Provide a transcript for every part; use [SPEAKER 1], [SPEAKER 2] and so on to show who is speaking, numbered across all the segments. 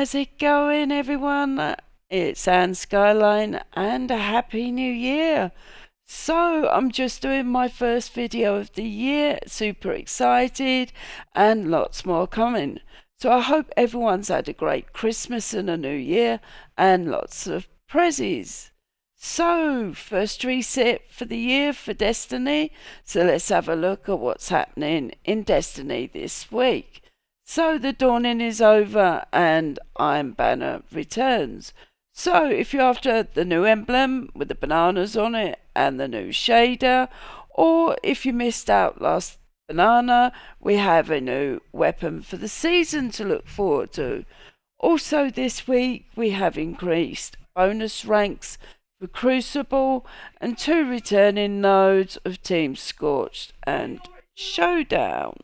[SPEAKER 1] How's it going, everyone? It's Anne Skyline, and a happy new year. So, I'm just doing my first video of the year, super excited, and lots more coming. So, I hope everyone's had a great Christmas and a new year, and lots of prezzies. So, first reset for the year for Destiny. So, let's have a look at what's happening in Destiny this week. So the dawning is over and Iron Banner returns. So if you're after the new emblem with the bananas on it and the new shader, or if you missed out last banana, we have a new weapon for the season to look forward to. Also this week we have increased bonus ranks for Crucible and 2 returning nodes of Team Scorched and Showdown.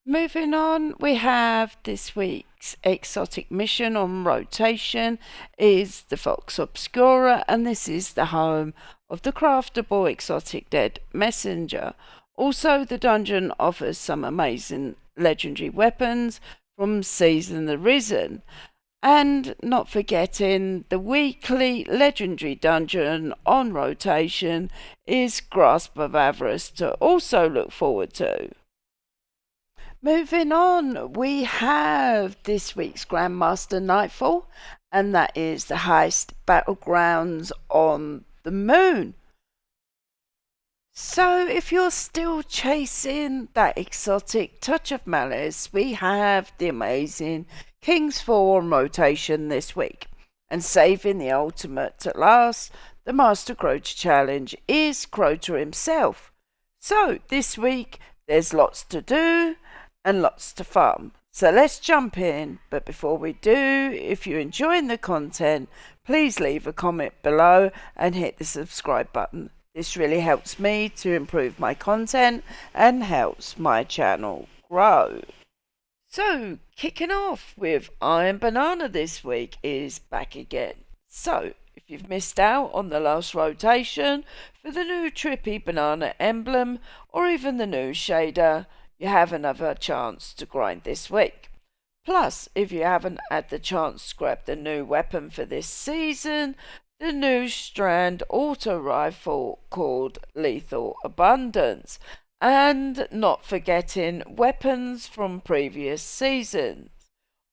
[SPEAKER 1] Moving on, we have this week's exotic mission on rotation is the Vox Obscura, and this is the home of the craftable exotic dead messenger. Also, the dungeon offers some amazing legendary weapons from Season the Risen. And not forgetting, the weekly legendary dungeon on rotation is Grasp of Avarice to also look forward to. Moving on, we have this week's Grandmaster Nightfall, and that is the heist battlegrounds on the moon. So, if you're still chasing that exotic touch of malice, we have the amazing King's Fall on rotation this week. And saving the ultimate at last, the Master Crota challenge is Crota himself. So, this week, there's lots to do and lots to farm. So let's jump in, but before we do, if you're enjoying the content, please leave a comment below and hit the subscribe button. This really helps me to improve my content and helps my channel grow. So, kicking off with Iron Banana this week is back again. So, if you've missed out on the last rotation for the new trippy banana emblem or even the new shader, you have another chance to grind this week. Plus, if you haven't had the chance to grab the new weapon for this season, the new strand auto rifle called Lethal Abundance, and not forgetting weapons from previous seasons.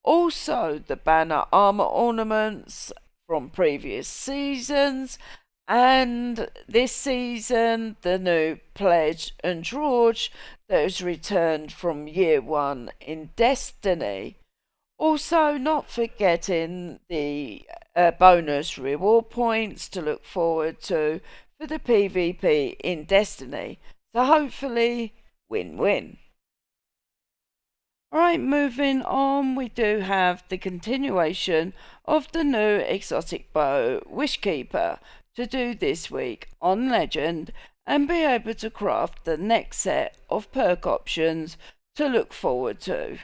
[SPEAKER 1] Also, the banner armor ornaments from previous seasons, and this season the new pledge and George that has returned from year 1 in Destiny. Also, not forgetting the bonus reward points to look forward to for the PvP in Destiny. So hopefully win-win. Alright, moving on, we do have the continuation of the new exotic bow Wishkeeper to do this week on Legend and be able to craft the next set of perk options to look forward to.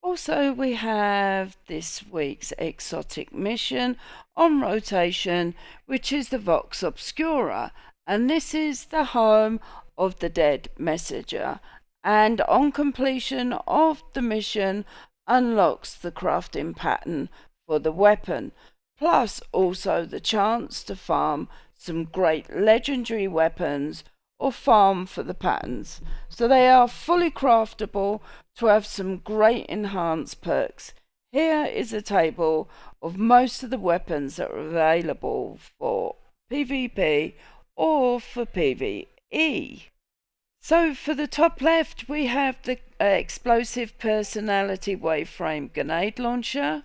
[SPEAKER 1] Also, we have this week's exotic mission on rotation, which is the Vox Obscura, and this is the home of the dead messenger, and on completion of the mission unlocks the crafting pattern for the weapon, plus also the chance to farm some great legendary weapons or farm for the patterns. So they are fully craftable to have some great enhanced perks. Here is a table of most of the weapons that are available for PvP or for PvE. So for the top left we have the explosive personality waveframe grenade launcher.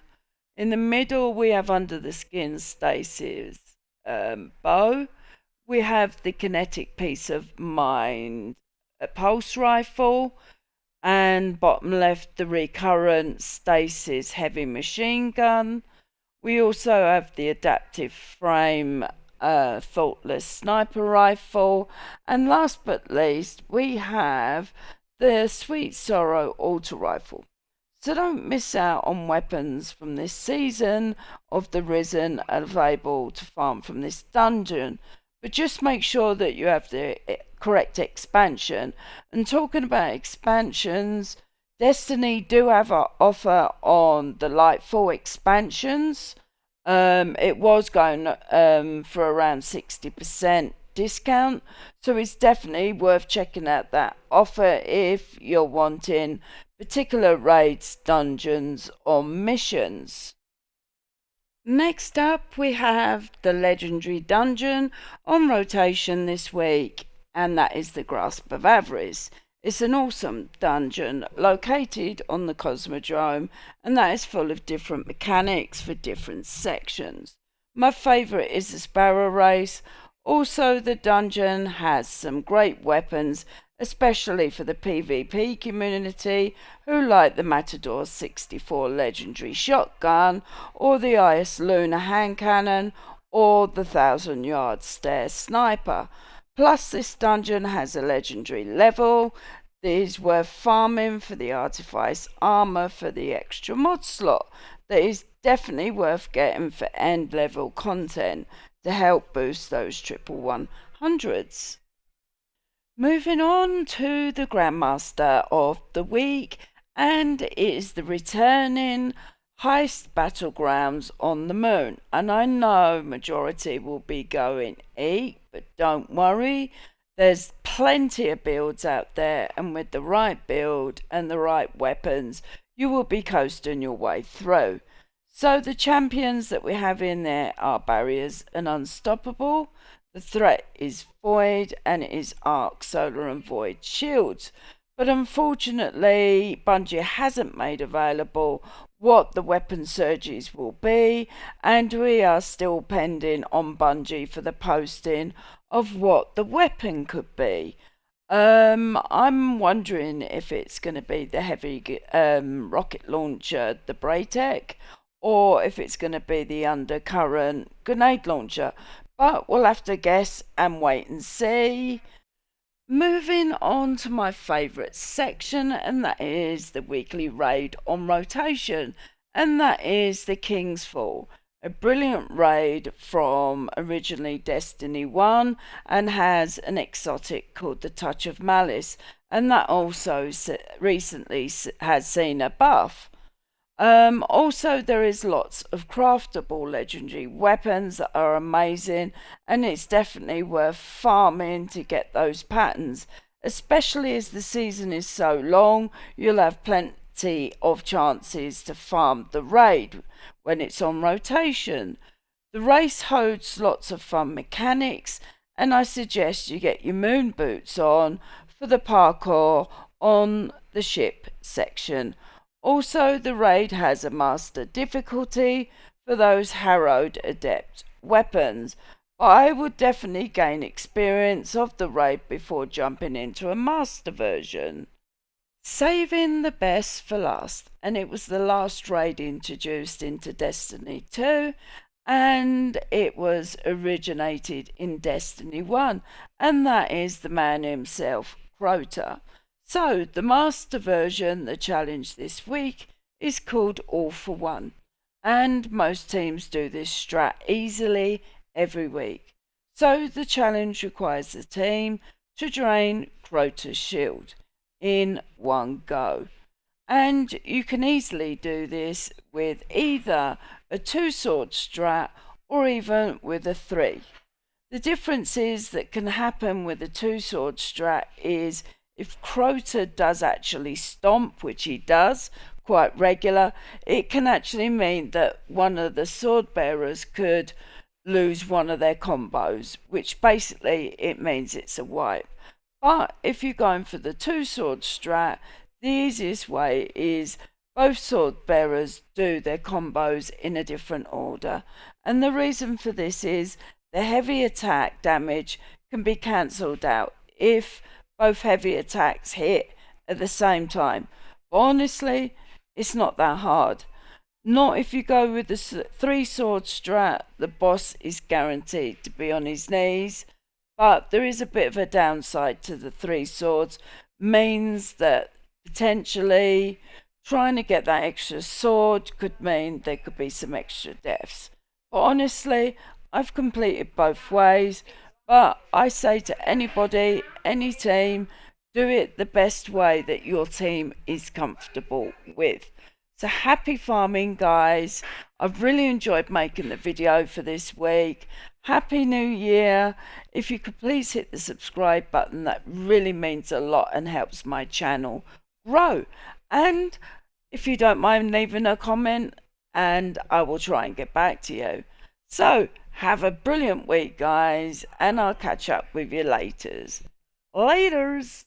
[SPEAKER 1] In the middle we have under the skin Stasis bow. We have the kinetic piece of mind pulse rifle, and bottom left the recurrent Stasis heavy machine gun. We also have the adaptive frame thoughtless sniper rifle, and last but least we have the Sweet Sorrow auto rifle. So don't miss out on weapons from this season of the Risen available to farm from this dungeon, but just make sure that you have the correct expansion. And talking about expansions, Destiny do have an offer on the Lightfall expansions. It was going for around 60% discount, so it's definitely worth checking out that offer if you're wanting particular raids, dungeons, or missions. Next up, we have the legendary dungeon on rotation this week, and that is the Grasp of Avarice. It's an awesome dungeon located on the Cosmodrome, and that is full of different mechanics for different sections. My favourite is the Sparrow Race. Also, the dungeon has some great weapons, especially for the PvP community who like the Matador 64 legendary shotgun, or the IS Lunar hand cannon, or the 1,000 yard stare sniper. Plus, this dungeon has a legendary level that is worth farming for the artifice armor for the extra mod slot. That is definitely worth getting for end level content to help boost those triple 100s. Moving on to the grandmaster of the week, and it is the returning Heist Battlegrounds on the Moon. And I know majority will be going eat, but don't worry. There's plenty of builds out there, and with the right build and the right weapons, you will be coasting your way through. So the champions that we have in there are Barriers and Unstoppable. The threat is Void, and it is Arc, Solar and Void shields. But unfortunately, Bungie hasn't made available what the weapon surges will be, and we are still pending on Bungie for the posting of what the weapon could be. I'm wondering if it's going to be the heavy rocket launcher, the Braytech, or if it's going to be the undercurrent grenade launcher. But we'll have to guess and wait and see. Moving on to my favourite section, and that is the weekly raid on rotation, and that is the King's Fall. A brilliant raid from originally Destiny 1 and has an exotic called the Touch of Malice, and that also recently has seen a buff. Also, there is lots of craftable legendary weapons that are amazing, and it's definitely worth farming to get those patterns. Especially as the season is so long, you'll have plenty of chances to farm the raid when it's on rotation. The race holds lots of fun mechanics, and I suggest you get your moon boots on for the parkour on the ship section. Also, the raid has a master difficulty for those harrowed adept weapons, but I would definitely gain experience of the raid before jumping into a master version. Saving the best for last, and it was the last raid introduced into Destiny 2, and it was originated in Destiny 1, and that is the man himself, Crota. So, the master version, the challenge this week, is called All for One, and most teams do this strat easily every week. So, the challenge requires the team to drain Crota's shield in one go. And you can easily do this with either a 2-sword strat or even with a 3. The differences that can happen with a 2-sword strat is if Crota does actually stomp, which he does quite regular, it can actually mean that one of the sword bearers could lose one of their combos, which basically it means it's a wipe. But if you're going for the 2-sword strat, the easiest way is both sword bearers do their combos in a different order. And the reason for this is the heavy attack damage can be cancelled out if both heavy attacks hit at the same time. But honestly, it's not that hard. Not if you go with the 3-sword strat, the boss is guaranteed to be on his knees. But there is a bit of a downside to the 3 swords, means that potentially trying to get that extra sword could mean there could be some extra deaths. But honestly, I've completed both ways. But I say to anybody, any team, Do it the best way that your team is comfortable with. So happy farming, guys. I've really enjoyed making the video for this week. Happy New Year. If you could please hit the subscribe button, that really means a lot and helps my channel grow. And if you don't mind leaving a comment, and I will try and get back to you. So have a brilliant week, guys, and I'll catch up with you later. Laters.